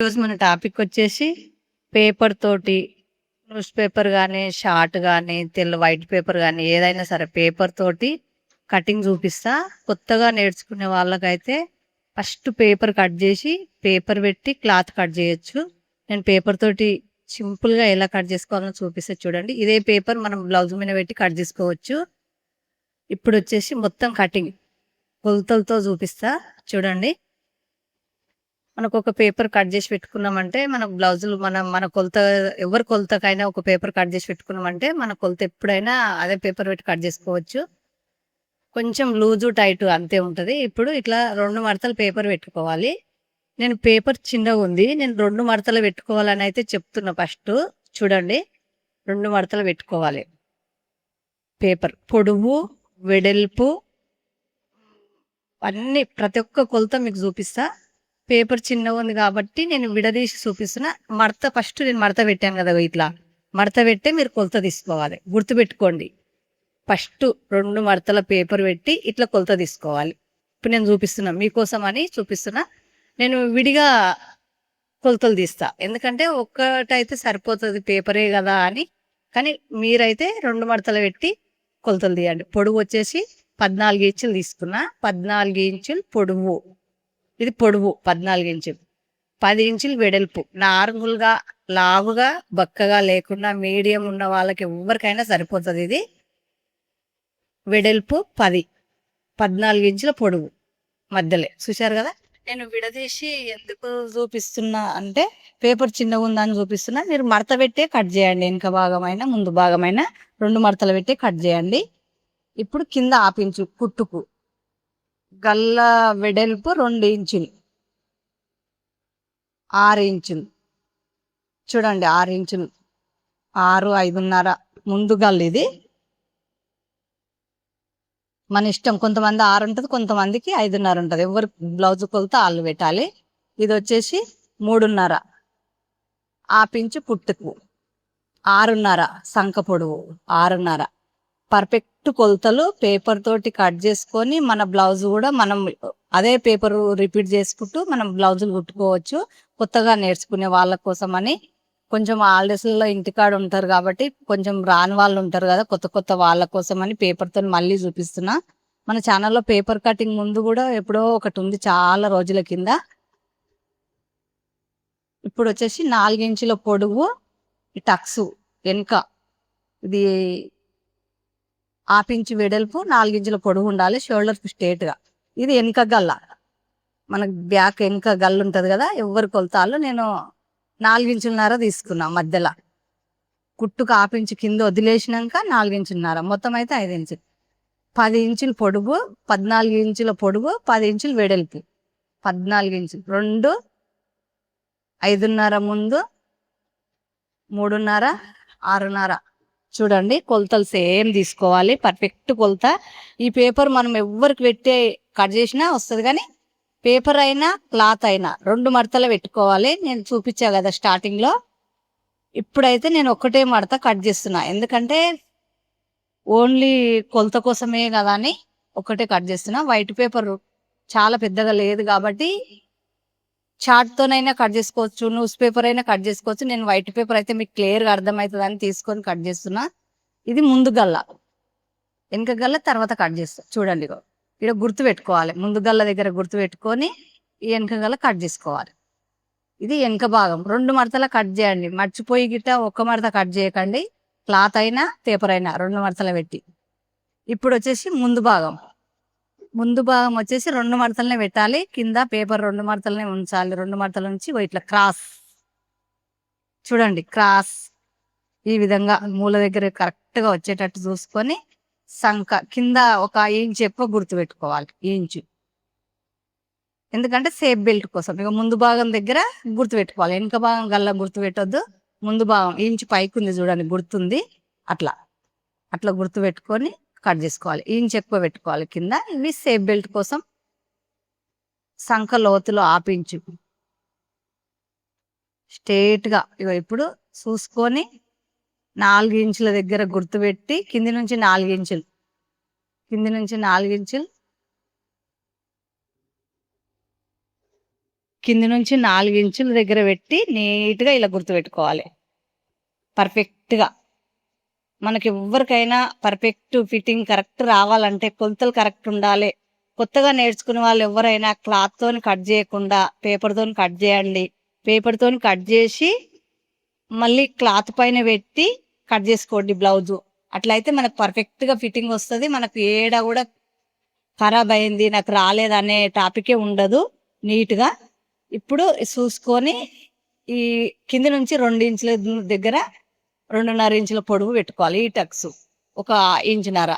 ఈరోజు మన టాపిక్ వచ్చేసి పేపర్ తోటి న్యూస్ పేపర్ కానీ షార్ట్ కానీ వైట్ పేపర్ కానీ ఏదైనా సరే పేపర్ తోటి కటింగ్ చూపిస్తా. కొత్తగా నేర్చుకునే వాళ్ళకైతే ఫస్ట్ పేపర్ కట్ చేసి పేపర్ పెట్టి క్లాత్ కట్ చేయొచ్చు. నేను పేపర్ తోటి సింపుల్గా ఎలా కట్ చేసుకోవాలో చూపిస్తే చూడండి. ఇదే పేపర్ మనం బ్లౌజ్ మీద పెట్టి కట్ చేసుకోవచ్చు. ఇప్పుడు వచ్చేసి మొత్తం కటింగ్ కొలతలతో చూపిస్తా చూడండి. మనకు ఒక పేపర్ కట్ చేసి పెట్టుకున్నామంటే మన బ్లౌజులు మన కొలత ఎవరి కొలతకైనా ఒక పేపర్ కట్ చేసి పెట్టుకున్నామంటే మన కొలత ఎప్పుడైనా అదే పేపర్ పెట్టి కట్ చేసుకోవచ్చు. కొంచెం లూజు టైట్ అంతే ఉంటుంది. ఇప్పుడు ఇట్లా 2 మడతలు పేపర్ పెట్టుకోవాలి. నేను పేపర్ చిన్నగా ఉంది, నేను 2 మడతలు పెట్టుకోవాలని అయితే చెప్తున్నా. ఫస్ట్ చూడండి, 2 మడతలు పెట్టుకోవాలి. పేపర్ పొడవు వెడల్పు అన్ని ప్రతి ఒక్క కొలత మీకు చూపిస్తా. పేపర్ చిన్నగా ఉంది కాబట్టి నేను విడదీసి చూపిస్తున్నా. ఫస్ట్ నేను మడత పెట్టాను కదా, ఇట్లా మడత పెట్టే మీరు కొలత తీసుకోవాలి. గుర్తుపెట్టుకోండి, ఫస్ట్ 2 మడతల పేపర్ పెట్టి ఇట్లా కొలత తీసుకోవాలి. ఇప్పుడు నేను చూపిస్తున్నా, మీకోసం అని చూపిస్తున్నా. నేను విడిగా కొలతలు తీస్తా, ఎందుకంటే ఒక్కటైతే సరిపోతుంది పేపరే కదా అని. కానీ మీరైతే 2 మడతలు పెట్టి కొలతలు తీయండి. పొడవు వచ్చేసి 14 ఇంచులు తీసుకున్నా. 14 ఇంచులు పొడవు, ఇది పొడవు 14 ఇంచులు. 10 ఇంచులు వెడల్పు. నార్మల్గా లావుగా బక్కగా లేకుండా మీడియం ఉన్న వాళ్ళకి ఎవరికైనా సరిపోతుంది. ఇది వెడల్పు 14 ఇంచుల పొడవు మధ్యలో. చూశారు కదా, నేను విడదీసి ఎందుకు చూపిస్తున్నా అంటే పేపర్ చిన్నగా ఉందని చూపిస్తున్నా. మీరు మడత పెట్టే కట్ చేయండి, వెనుక భాగమైనా ముందు భాగమైనా 2 మడతలు పెట్టి కట్ చేయండి. ఇప్పుడు కింద ఆపించు కుట్టుకు గల్ల వెడల్పు 2 ఇంచులు, 6 ఇంచులు చూడండి. 6 ఇంచులు, 6, 5.5 ముందు గల్లు. ఇది మన ఇష్టం, కొంతమంది 6 ఉంటుంది, కొంతమందికి 5.5 ఉంటుంది. ఎవరు బ్లౌజ్ కొలత వాళ్ళు పెట్టాలి. ఇది వచ్చేసి 3.5 ఆపించు కుట్టుకు, 6.5 సంక పొడవు, 6.5 పర్ఫెక్ట్ కొలతలు పేపర్ తోటి కట్ చేసుకొని మన బ్లౌజ్ కూడా మనం అదే పేపర్ రిపీట్ చేసుకుంటూ మనం బ్లౌజులు కుట్టుకోవచ్చు. కొత్తగా నేర్చుకునే వాళ్ళ కోసం అని, కొంచెం హాలిడేస్లో ఇంటికాడ ఉంటారు కాబట్టి కొంచెం రాని వాళ్ళు ఉంటారు కదా, కొత్త వాళ్ళ కోసం అని పేపర్తో మళ్ళీ చూపిస్తున్నా. మన ఛానల్లో పేపర్ కటింగ్ ముందు కూడా ఎప్పుడో ఒకటి ఉంది, చాలా రోజుల కింద. ఇప్పుడు వచ్చేసి 4 ఇంచుల పొడవు టక్స్ వెనుక, ఇది ఆపించి వెడల్పు 4 ఇంచుల పొడవు ఉండాలి, షోల్డర్కి స్ట్రేట్గా. ఇది వెనుక గల్ల, మనకు బ్యాక్ వెనుక గల్లు ఉంటుంది కదా, ఎవరి కొలతాలు. నేను 4 ఇంచులన్నర తీసుకున్నా. మధ్యలో కుట్టుకు ఆపించి కింద వదిలేసినాక 4 ఇంచులన్నర, మొత్తం అయితే 5 ఇంచులు. 10 ఇంచుల పొడుగు, 14 ఇంచుల పొడుగు, 10 ఇంచులు వెడల్పు, 14 ఇంచులు. 2, 5.5 ముందు, 3.5, 6.5 చూడండి. కొలతలు సేమ్ తీసుకోవాలి, పర్ఫెక్ట్ కొలత. ఈ పేపర్ మనం ఎవరికి పెట్టే కట్ చేసినా వస్తుంది, కానీ పేపర్ అయినా క్లాత్ అయినా 2 మడతలు పెట్టుకోవాలి. నేను చూపించా కదా స్టార్టింగ్లో. ఇప్పుడైతే నేను ఒక్కటే మడత కట్ చేస్తున్నా, ఎందుకంటే ఓన్లీ కొలత కోసమే కదా అని ఒక్కటే కట్ చేస్తున్నా. వైట్ పేపర్ చాలా పెద్దగా లేదు కాబట్టి చార్ట్తోనైనా కట్ చేసుకోవచ్చు, న్యూస్ పేపర్ అయినా కట్ చేసుకోవచ్చు. నేను వైట్ పేపర్ అయితే మీకు క్లియర్గా అర్థమవుతుంది అని తీసుకొని కట్ చేస్తున్నా. ఇది ముందు గల్ల, వెనుక గల్ల తర్వాత కట్ చేస్తా. చూడండి, ఇక్కడ గుర్తు పెట్టుకోవాలి. ముందు గల్ల దగ్గర గుర్తు పెట్టుకొని ఈ వెనుక గల్ల కట్ చేసుకోవాలి. ఇది వెనుక భాగం. 2 మడతల కట్ చేయండి, మర్చిపోయి గిట్ట ఒక్క మడత కట్ చేయకండి. క్లాత్ అయినా పేపర్ అయినా 2 మడతలు పెట్టి. ఇప్పుడు వచ్చేసి ముందు భాగం వచ్చేసి 2 మడతలనే పెట్టాలి. కింద పేపర్ 2 మడతలనే ఉంచాలి. 2 మడతల నుంచి ఇట్లా క్రాస్ చూడండి, క్రాస్ ఈ విధంగా మూల దగ్గర కరెక్ట్గా వచ్చేటట్టు చూసుకొని సంక కింద 1 ఇంచు ఎక్కువ గుర్తు పెట్టుకోవాలి, ఇంచు. ఎందుకంటే సేఫ్ బెల్ట్ కోసం. ఇక ముందు భాగం దగ్గర గుర్తు పెట్టుకోవాలి, వెనుక భాగం గల్లా గుర్తు పెట్టొద్దు. ముందు భాగం ఇంచు పైకి ఉంది చూడండి, గుర్తుంది. అట్లా గుర్తు పెట్టుకొని కట్ చేసుకోవాలి. ఇంచు ఎక్కువ పెట్టుకోవాలి కింద. ఇవి సేఫ్ బెల్ట్ కోసం. సంక లోతులో ఆపించు స్ట్రేట్గా. ఇప్పుడు చూసుకొని 4 ఇంచుల దగ్గర గుర్తుపెట్టి కింది నుంచి 4 ఇంచులు, కింది నుంచి 4 ఇంచులు కింది నుంచి 4 ఇంచుల దగ్గర పెట్టి నీట్గా ఇలా గుర్తు పెట్టుకోవాలి. పర్ఫెక్ట్గా మనకి ఎవరికైనా పర్ఫెక్ట్ ఫిట్టింగ్ కరెక్ట్ రావాలంటే కొలతలు కరెక్ట్ ఉండాలి. కొత్తగా నేర్చుకునే వాళ్ళు ఎవరైనా క్లాత్తో కట్ చేయకుండా పేపర్తో కట్ చేయండి. పేపర్తో కట్ చేసి మళ్ళీ క్లాత్ పైన పెట్టి కట్ చేసుకోండి బ్లౌజు. అట్లయితే మనకు పర్ఫెక్ట్గా ఫిట్టింగ్ వస్తుంది. మనకు ఏడా కూడా ఖరాబ్ అయింది నాకు రాలేదనే టాపికే ఉండదు. నీట్గా ఇప్పుడు చూసుకొని ఈ కింది నుంచి 2 ఇంచుల దగ్గర 2.5 ఇంచుల పొడవు పెట్టుకోవాలి. ఈ టక్స్ 1.5 ఇంచున్నర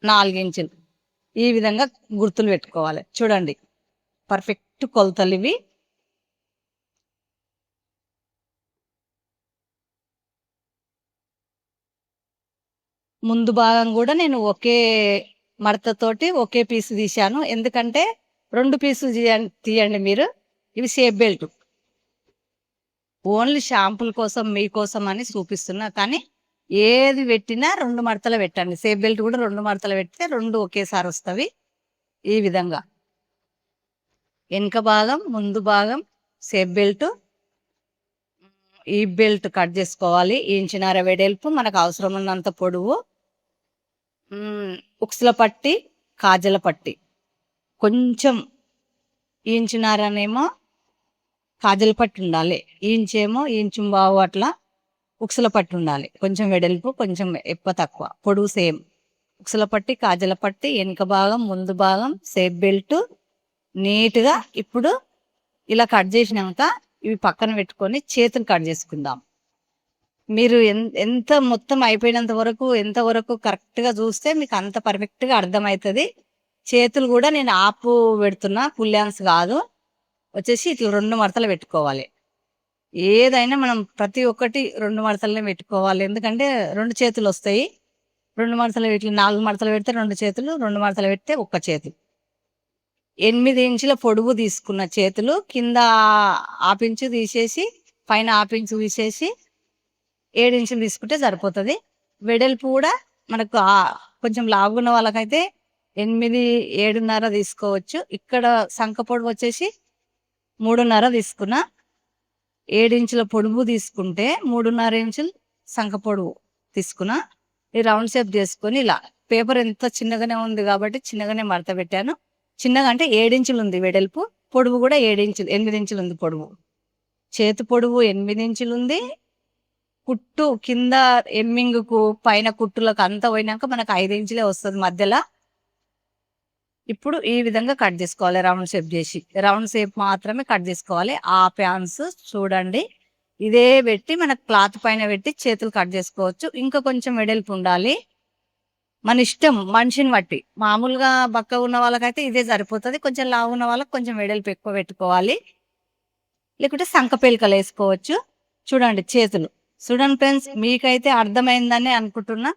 4 ఇంచులు ఈ విధంగా గుర్తులు పెట్టుకోవాలి. చూడండి పర్ఫెక్ట్ కొలతలు ఇవి. ముందు భాగం కూడా నేను ఒకే మడతతోటి ఒకే పీసు తీశాను. ఎందుకంటే 2 పీసులు తీయండి మీరు. ఇవి షేప్ బెల్ట్ ఓన్లీ షాంపుల్ కోసం మీకోసం అని చూపిస్తున్నా. కానీ ఏది పెట్టినా 2 మడతలు పెట్టండి. షేప్ బెల్ట్ కూడా 2 మడతలు పెడితే 2 ఒకేసారి వస్తవి. ఈ విధంగా వెనుక భాగం ముందు భాగం షేప్ బెల్ట్ ఈ బెల్ట్ కట్ చేసుకోవాలి. 1.5 ఇంచు వెడల్పు మనకు అవసరం ఉన్నంత పొడవు. ఉక్సుల పట్టి కాజల పట్టి కొంచెం 1.5 ఇంచునేమో కాజల పట్టి ఉండాలి. 1 ఇంచేమో 1.5 ఇంచు అట్లా ఉక్సుల పట్టి ఉండాలి. కొంచెం వెడల్పు కొంచెం ఎక్కువ తక్కువ పొడవు సేమ్. ఉక్సుల పట్టి కాజల పట్టి వెనుక భాగం ముందు భాగం షేప్ బెల్ట్ నీట్గా. ఇప్పుడు ఇలా కట్ చేసినాక ఇవి పక్కన పెట్టుకొని చేతులు కట్ చేసుకుందాం. మీరు ఎంత మొత్తం అయిపోయినంత వరకు ఎంతవరకు కరెక్ట్గా చూస్తే మీకు అంత పర్ఫెక్ట్గా అర్థమవుతుంది. చేతులు కూడా నేను ఆపు పెడుతున్నా, ఫుల్ హ్యాండ్స్ కాదు. వచ్చేసి ఇట్లా 2 మడతలు పెట్టుకోవాలి. ఏదైనా మనం ప్రతి ఒక్కటి 2 మడతలనే పెట్టుకోవాలి. ఎందుకంటే 2 చేతులు వస్తాయి. 2 మడతలు ఇట్లా 4 మడతలు పెడితే 2 చేతులు, 2 మడతలు పెడితే 1 చేతి. 8 ఇంచుల పొడవు తీసుకున్న చేతులు కింద 1/2 ఇంచు తీసేసి పైన 1/2 ఇంచు తీసేసి 7 ఇంచులు తీసుకుంటే సరిపోతుంది. వెడల్పు కూడా మనకు కొంచెం లావున్న వాళ్ళకైతే 8, 7.5 తీసుకోవచ్చు. ఇక్కడ సంఖ పొడవు వచ్చేసి 3.5 తీసుకున్నా. 7 ఇంచుల పొడవు తీసుకుంటే 3.5 ఇంచులు సంఖ పొడవు తీసుకున్నా. ఈ రౌండ్ షేప్ చేసుకొని ఇలా పేపర్ ఎంత చిన్నగానే ఉంది కాబట్టి చిన్నగానే మడత పెట్టాను. చిన్నగా అంటే 7 ఇంచులు ఉంది వెడల్పు, పొడవు కూడా 7 ఇంచులు 8 ఇంచులు ఉంది పొడవు. చేతి పొడవు 8 ఇంచులు ఉంది. కుట్టు కింద ఎమ్మింగుకు పైన కుట్టులకు అంతా పోయినాక మనకు 5 ఇంచులే వస్తుంది మధ్యలో. ఇప్పుడు ఈ విధంగా కట్ చేసుకోవాలి. రౌండ్ షేప్ చేసి రౌండ్ షేప్ మాత్రమే కట్ చేసుకోవాలి. ఆ ప్యాన్స్ చూడండి ఇదే పెట్టి మనకు క్లాత్ పైన పెట్టి చేతులు కట్ చేసుకోవచ్చు. ఇంకా కొంచెం వెడల్పు ఉండాలి. మన ఇష్టం మనిషిని బట్టి. మామూలుగా బక్క ఉన్న వాళ్ళకైతే ఇదే సరిపోతుంది. కొంచెం లావు ఉన్న వాళ్ళకి కొంచెం వెడల్పు ఎక్కువ పెట్టుకోవాలి. లేకుంటే సంక పేలికలు వేసుకోవచ్చు. చూడండి చేతులు చూడండి ఫ్రెండ్స్, మీకైతే అర్థమైందని అనుకుంటున్నా.